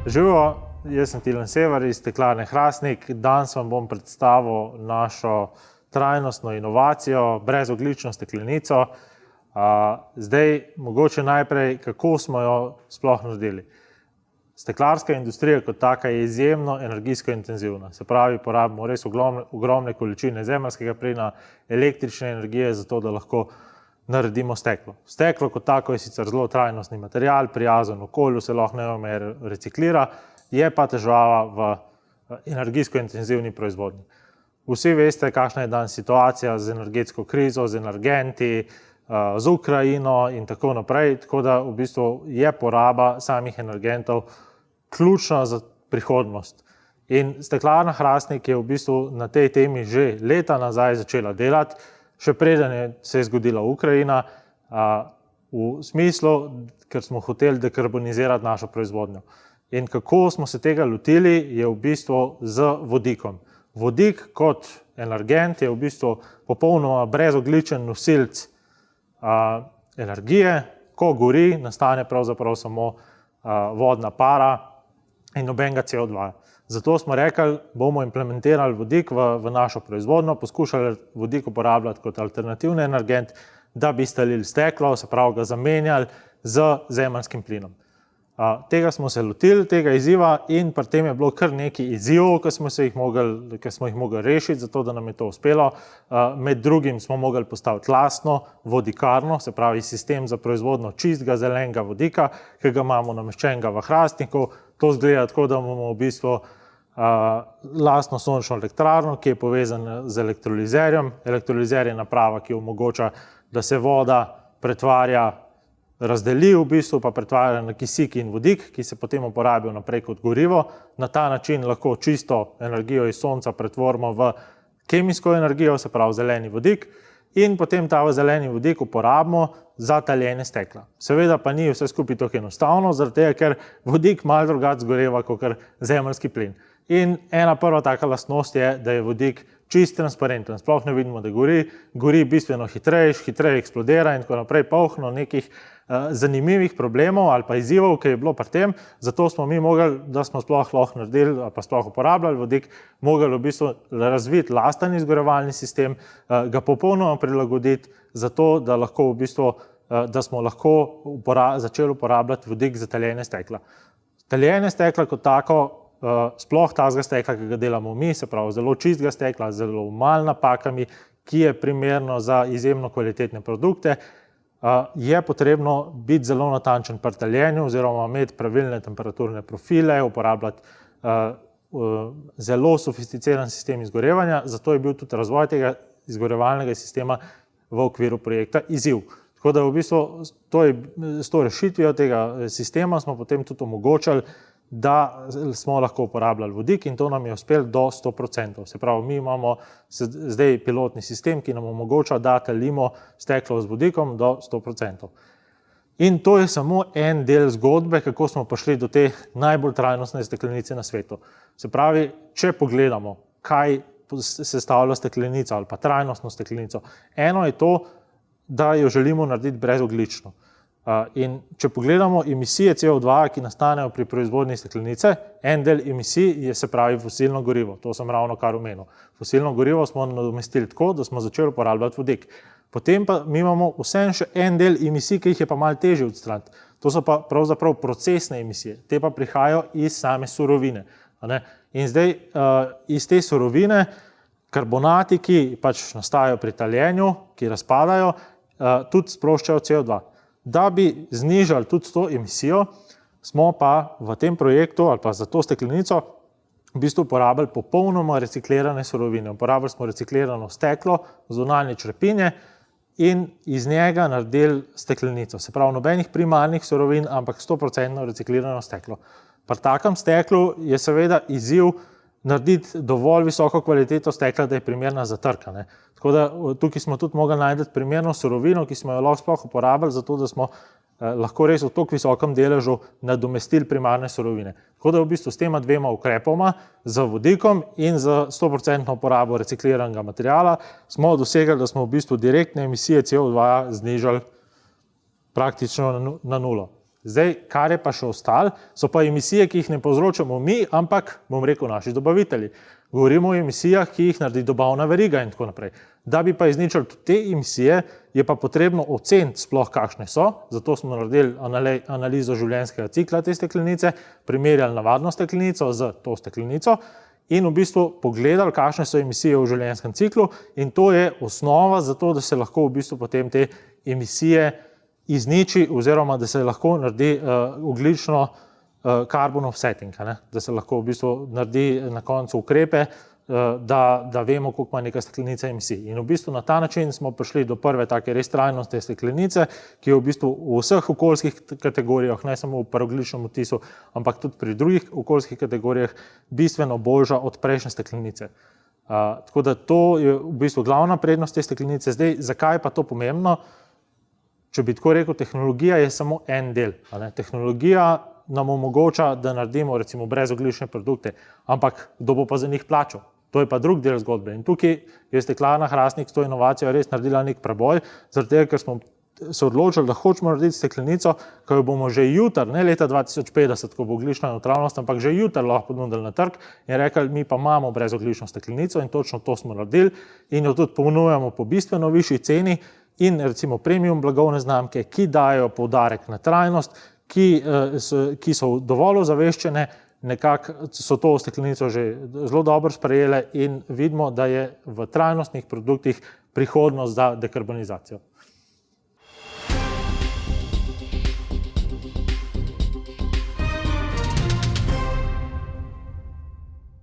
Živijo, jaz sem Tilen Sever iz Steklarne Hrastnik. Danes vam bom predstavil našo trajnostno inovacijo, brezogljično steklenico. Zdaj, mogoče najprej, kako smo jo sploh naredili. Steklarska industrija kot taka je izjemno energijsko intenzivna. Se pravi, porabimo res ogromne količine zemeljskega plina, električne energije, zato da lahko naredimo steklo. Steklo kot tako je sicer zelo trajnostni material, prijazen okolju, se lahko neomejeno reciklira, je pa težava v energijsko intenzivni proizvodnji. Vsi veste, kakšna je danes situacija z energetsko krizo, z energenti, z Ukrajino in tako naprej, tako da v bistvu je poraba samih energentov ključna za prihodnost. In Steklarna Hrastnik je v bistvu na tej temi že leta nazaj začela delati, še preden se je zgodila Ukrajina, v smislu, ker smo hoteli dekarbonizirati našo proizvodnjo. In kako smo se tega lotili, je v bistvu z vodikom. Vodik kot energent je v bistvu popolnoma brezogljičen nosilec energije. Ko gori, nastane pravzaprav samo vodna para in nobenega CO2. Zato smo rekli, bomo implementirali vodik v našo proizvodnjo, poskušali vodik uporabljati kot alternativni energent, da bi stalili steklo, se pravi ga zamenjali z zemeljskim plinom. Tega smo se lotili, tega izziva, in pri tem je bilo kar nekaj izzivov, ki smo jih mogli rešiti, zato da nam je to uspelo. Med drugim smo mogli postaviti lastno vodikarno, se pravi sistem za proizvodnjo čistega zelenega vodika, ki ga imamo nameščenega v Hrastniku. To izgleda tako, da imamo v bistvu lastno sončno elektrarno, ki je povezana z elektrolizerjem. Elektrolizer je naprava, ki omogoča, da se voda razdeli v bistvu, pa pretvarja na kisik in vodik, ki se potem uporabijo naprej kot gorivo. Na ta način lahko čisto energijo iz sonca pretvorimo v kemijsko energijo, se pravi zeleni vodik, in potem ta zeleni vodik uporabimo za taljenje stekla. Seveda pa ni vse skupaj tako enostavno, zaradi tega, ker vodik malo drugače zgoreva kot zemeljski plin. In ena prva taka lastnost je, da je vodik čist transparenten. Sploh ne vidimo, da gori bistveno hitreje eksplodira in tako naprej. Polno nekih zanimivih problemov ali pa izzivov, ki je bilo pri tem. Zato smo mi mogli, da smo sploh lahko naredili ali pa sploh uporabljali vodik, mogli v bistvu razviti lasten izgorevalni sistem, ga popolnoma prilagoditi, zato da lahko v bistvu, da smo lahko začeli uporabljati vodik za taljenje stekla. Taljenje stekla kot tako, sploh tazga stekla, ki ga delamo mi, se pravi zelo čistega stekla, zelo malo napakami, ki je primerno za izjemno kvalitetne produkte, je potrebno biti zelo natančen pri taljenju oziroma imeti pravilne temperaturne profile, uporabljati zelo sofisticiran sistem izgorevanja, zato je bil tudi razvoj tega izgorevalnega sistema v okviru projekta izziv. Tako da v bistvu s to rešitvijo tega sistema smo potem tudi omogočili, da smo lahko uporabljali vodik, in to nam je uspelo do 100%. Se pravi, mi imamo zdaj pilotni sistem, ki nam omogoča, da talimo steklo z vodikom do 100%. In to je samo en del zgodbe, kako smo prišli do te najbolj trajnostne steklenice na svetu. Se pravi, če pogledamo, kaj sestavlja steklenica ali pa trajnostno steklenico, eno je to, da jo želimo narediti brezogljično. In če pogledamo emisije CO2, ki nastanejo pri proizvodnji steklenice, en del emisij je, se pravi, fosilno gorivo. To sem ravno kar omenil. Fosilno gorivo smo nadomestili tako, da smo začeli uporabljati vodik. Potem pa mi imamo vseeno še en del emisij, ki jih je pa malo težje odstraniti. To so pa pravzaprav procesne emisije. Te pa prihajajo iz same surovine. In zdaj iz te surovine karbonati, ki pač nastajajo pri taljenju, ki razpadajo, tudi sproščajo CO2. Da bi znižali tudi to emisijo, smo pa v tem projektu ali pa za to steklenico v bistvu uporabili popolnoma reciklirane surovine. Uporabili smo reciklirano steklo, zunanje črepinje in iz njega naredili steklenico. Se pravi, nobenih primarnih surovin, ampak 100% reciklirano steklo. Pri takem steklu je seveda izziv narediti dovolj visoko kvaliteto stekla, da je primerna za trg. Tako da tukaj smo tudi mogli najti primerno surovino, ki smo jo lahko sploh uporabili, zato da smo lahko res v toliko visokem deležu nadomestili primarne surovine. Tako da v bistvu s tema dvema ukrepoma, z vodikom in z 100% uporabo recikliranega materiala, smo dosegli, da smo v bistvu direktne emisije CO2 znižali praktično na nulo. Zdaj, kar je pa še ostalo, so pa emisije, ki jih ne povzročamo mi, ampak, bom rekel, naši dobavitelji. Govorimo o emisijah, ki jih naredi dobavna veriga in tako naprej. Da bi pa izničili te emisije, je pa potrebno oceniti sploh, kakšne so. Zato smo naredili analizo življenjskega cikla te steklenice, primerjali navadno steklenico z to steklenico in v bistvu pogledali, kakšne so emisije v življenjskem ciklu, in to je osnova za to, da se lahko v bistvu potem te emisije izniči oziroma da se lahko naredi ogljično carbon offsetting, da se lahko v bistvu naredi na koncu ukrepe, da vemo, koliko ima neka steklenica emisij. In v bistvu na ta način smo prišli do prve take res trajnostne steklenice, ki je v bistvu v vseh okoljskih kategorijah, ne samo v parogljičnem odtisu, ampak tudi pri drugih okoljskih kategorijah bistveno boljša od prejšnje steklenice. Tako da to je v bistvu glavna prednost te steklenice. Zdaj, zakaj je pa to pomembno? Če bi tako rekel, tehnologija je samo en del. Tehnologija nam omogoča, da naredimo recimo brezogljične produkte, ampak kdo bo pa za njih plačal? To je pa drug del zgodbe. In tukaj je Steklarna Hrastnik s to inovacijo res naredila nek preboj, zaradi tega, ker smo se odločili, da hočemo narediti steklenico, ki jo bomo že jutri, ne leta 2050, ko bo ogljična nevtralnost, ampak že jutri lahko ponudili na trg in rekli, mi pa imamo brezogljično steklenico in točno to smo naredili in jo tudi ponujamo po bistveno višji ceni in recimo premium blagovne znamke, ki dajo poudarek na trajnost, ki so dovolj ozaveščene, nekako so to steklenico že zelo dobro sprejele in vidimo, da je v trajnostnih produktih prihodnost za dekarbonizacijo.